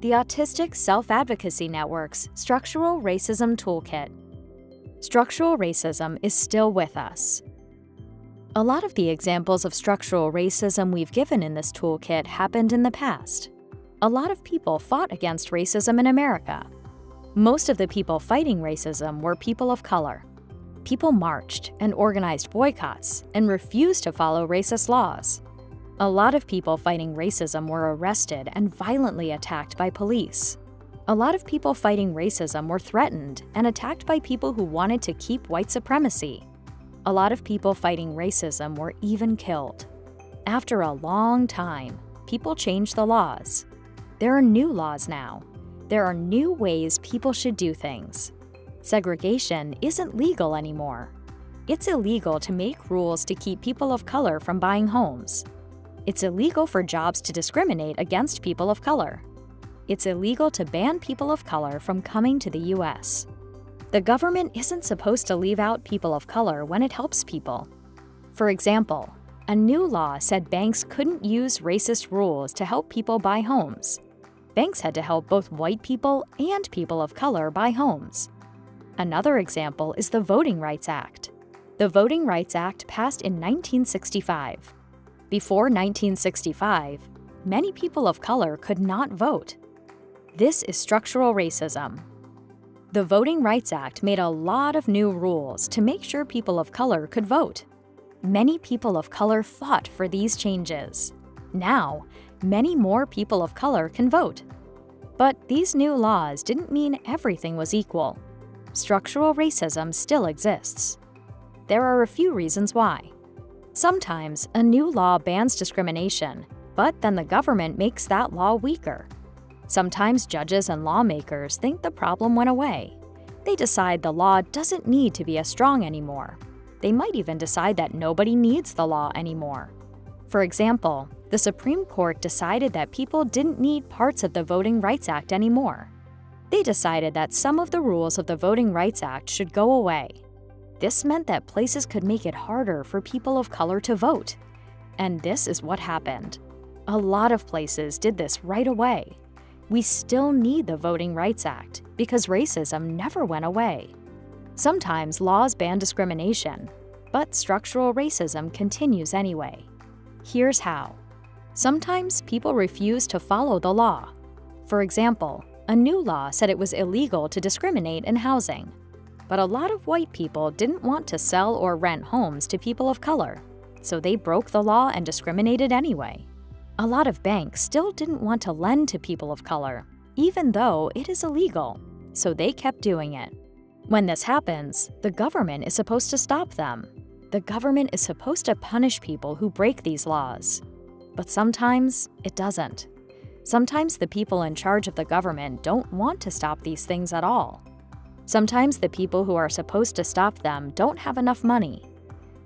The Autistic Self-Advocacy Network's Structural Racism Toolkit. Structural racism is still with us. A lot of the examples of structural racism we've given in this toolkit happened in the past. A lot of people fought against racism in America. Most of the people fighting racism were people of color. People marched and organized boycotts and refused to follow racist laws. A lot of people fighting racism were arrested and violently attacked by police. A lot of people fighting racism were threatened and attacked by people who wanted to keep white supremacy. A lot of people fighting racism were even killed. After a long time, people changed the laws. There are new laws now. There are new ways people should do things. Segregation isn't legal anymore. It's illegal to make rules to keep people of color from buying homes. It's illegal for jobs to discriminate against people of color. It's illegal to ban people of color from coming to the U.S. The government isn't supposed to leave out people of color when it helps people. For example, a new law said banks couldn't use racist rules to help people buy homes. Banks had to help both white people and people of color buy homes. Another example is the Voting Rights Act. The Voting Rights Act passed in 1965. Before 1965, many people of color could not vote. This is structural racism. The Voting Rights Act made a lot of new rules to make sure people of color could vote. Many people of color fought for these changes. Now, many more people of color can vote. But these new laws didn't mean everything was equal. Structural racism still exists. There are a few reasons why. Sometimes a new law bans discrimination, but then the government makes that law weaker. Sometimes judges and lawmakers think the problem went away. They decide the law doesn't need to be as strong anymore. They might even decide that nobody needs the law anymore. For example, the Supreme Court decided that people didn't need parts of the Voting Rights Act anymore. They decided that some of the rules of the Voting Rights Act should go away. This meant that places could make it harder for people of color to vote. And this is what happened. A lot of places did this right away. We still need the Voting Rights Act because racism never went away. Sometimes laws ban discrimination, but structural racism continues anyway. Here's how. Sometimes people refuse to follow the law. For example, a new law said it was illegal to discriminate in housing. But a lot of white people didn't want to sell or rent homes to people of color, so they broke the law and discriminated anyway. A lot of banks still didn't want to lend to people of color, even though it is illegal, so they kept doing it. When this happens, the government is supposed to stop them. The government is supposed to punish people who break these laws. But sometimes it doesn't. Sometimes the people in charge of the government don't want to stop these things at all. Sometimes the people who are supposed to stop them don't have enough money.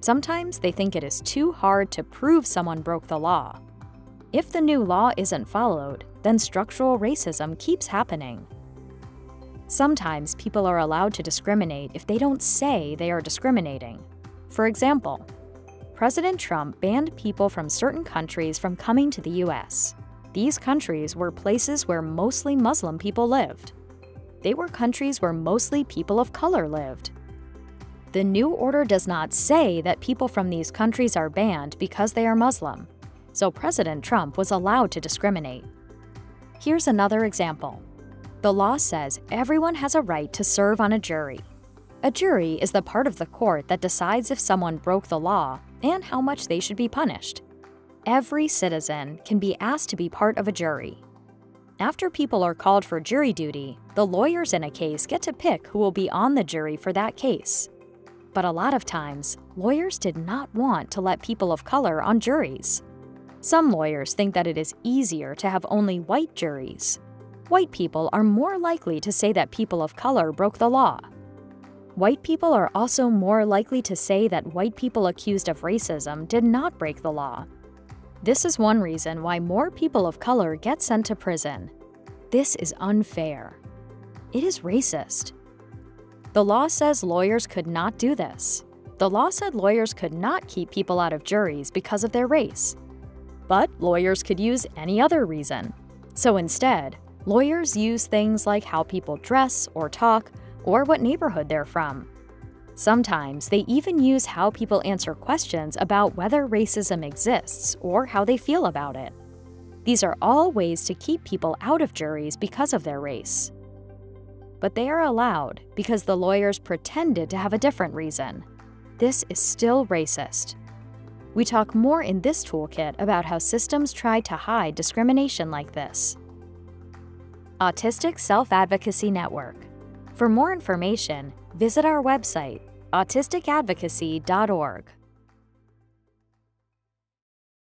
Sometimes they think it is too hard to prove someone broke the law. If the new law isn't followed, then structural racism keeps happening. Sometimes people are allowed to discriminate if they don't say they are discriminating. For example, President Trump banned people from certain countries from coming to the U.S. These countries were places where mostly Muslim people lived. They were countries where mostly people of color lived. The new order does not say that people from these countries are banned because they are Muslim, so President Trump was allowed to discriminate. Here's another example. The law says everyone has a right to serve on a jury. A jury is the part of the court that decides if someone broke the law and how much they should be punished. Every citizen can be asked to be part of a jury. After people are called for jury duty, the lawyers in a case get to pick who will be on the jury for that case. But a lot of times, lawyers did not want to let people of color on juries. Some lawyers think that it is easier to have only white juries. White people are more likely to say that people of color broke the law. White people are also more likely to say that white people accused of racism did not break the law. This is one reason why more people of color get sent to prison. This is unfair. It is racist. The law says lawyers could not do this. The law said lawyers could not keep people out of juries because of their race. But lawyers could use any other reason. So instead, Lawyers use things like how people dress or talk, or what neighborhood they're from. Sometimes they even use how people answer questions about whether racism exists or how they feel about it. These are all ways to keep people out of juries because of their race. But they are allowed because the lawyers pretended to have a different reason. This is still racist. We talk more in this toolkit about how systems try to hide discrimination like this. Autistic Self-Advocacy Network. For more information, visit our website, autisticadvocacy.org.